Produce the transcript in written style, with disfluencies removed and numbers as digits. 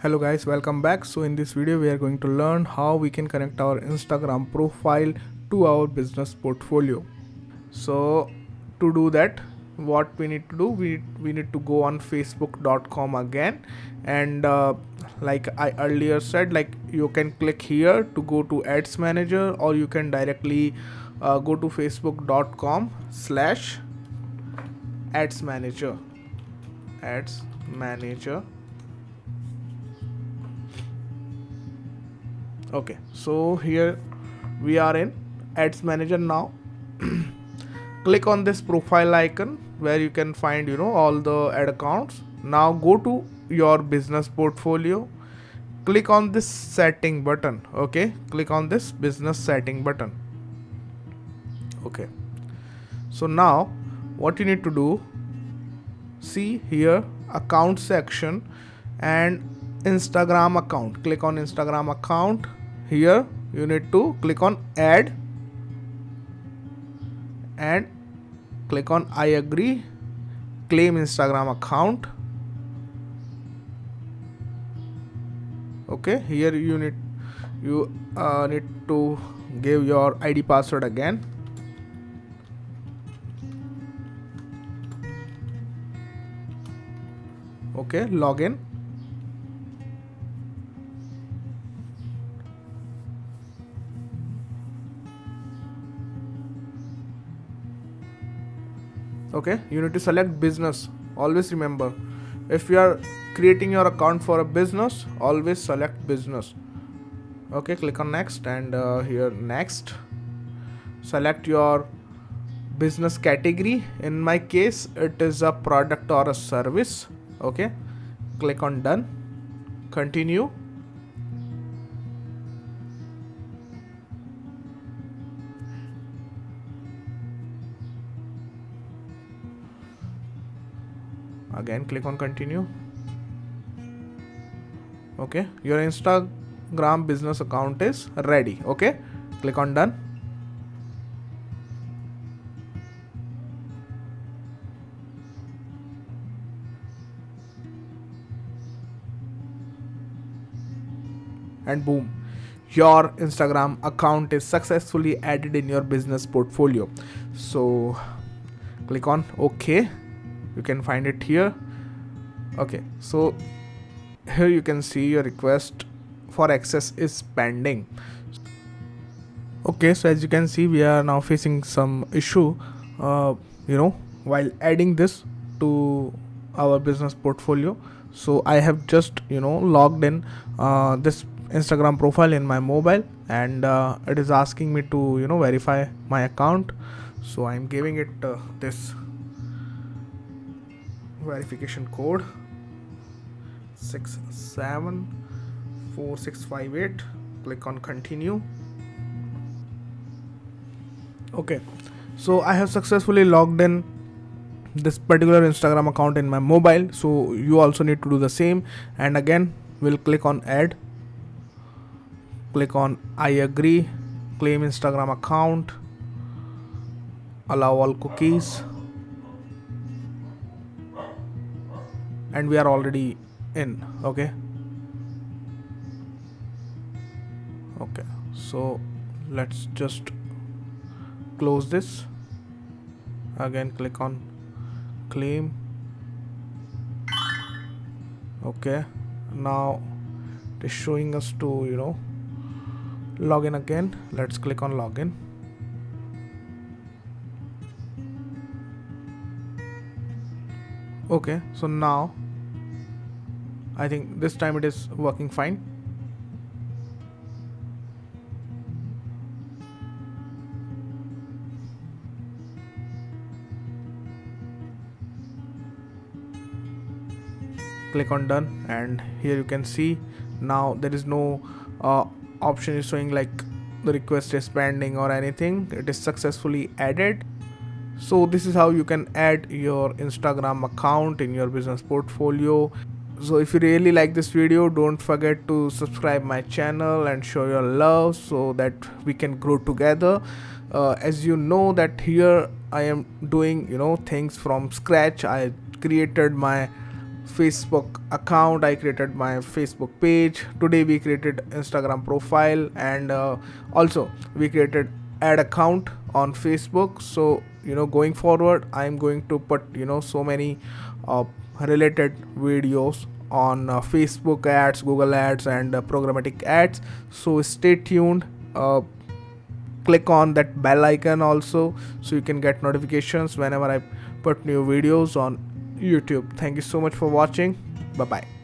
Hello guys, welcome back. So in this video we are going to learn how we can connect our Instagram profile to our business portfolio. So to do that, what we need to do, we need to go on facebook.com again, and like I earlier said, like you can click here to go to ads manager, or you can directly go to facebook.com/ads manager. Okay, so here we are in ads manager now. Click on this profile icon where you can find all the ad accounts. Now go to your business portfolio, click on this setting button. Okay, click on this business setting button. Okay, so now what you need to do, see here account section and Instagram account. Click on Instagram account. Here you need to click on add and click on I agree, claim Instagram account. Okay, here you need to give your ID password again. Okay, login. Okay, you need to select business. Always remember, if you are creating your account for a business, always select business. Okay, click on next, and here next, select your business category. In my case it is a product or a service. Okay, click on done, continue. Again click on continue. Okay, your Instagram business account is ready. Okay, click on done. And boom, your Instagram account is successfully added in your business portfolio. So click on OK. You can find it here. Okay, so here you can see your request for access is pending. Okay, so as you can see, we are now facing some issue while adding this to our business portfolio. So I have just logged in this Instagram profile in my mobile, and it is asking me to verify my account. So I'm giving it this verification code 674658. Click on continue. Okay, so I have successfully logged in this particular Instagram account in my mobile. So you also need to do the same, and again we'll click on add, click on I agree, claim Instagram account, allow all cookies, and we are already in. Okay, so let's just close this. Again click on claim. Okay, now it is showing us to login again. Let's click on login. Okay, so now I think this time it is working fine. Click on done, and here you can see now there is no option is showing like the request is pending or anything. It is successfully added. So this is how you can add your Instagram account in your business portfolio. So if you really like this video, don't forget to subscribe my channel and show your love so that we can grow together. As you know that here I am doing things from scratch. I created my Facebook account, I created my Facebook page. Today we created Instagram profile, and also we created ad account on Facebook. So going forward I'm going to put so many uh, related videos on Facebook ads, Google ads, and programmatic ads. So stay tuned. Click on that bell icon also, so you can get notifications whenever I put new videos on YouTube. Thank you so much for watching. Bye bye.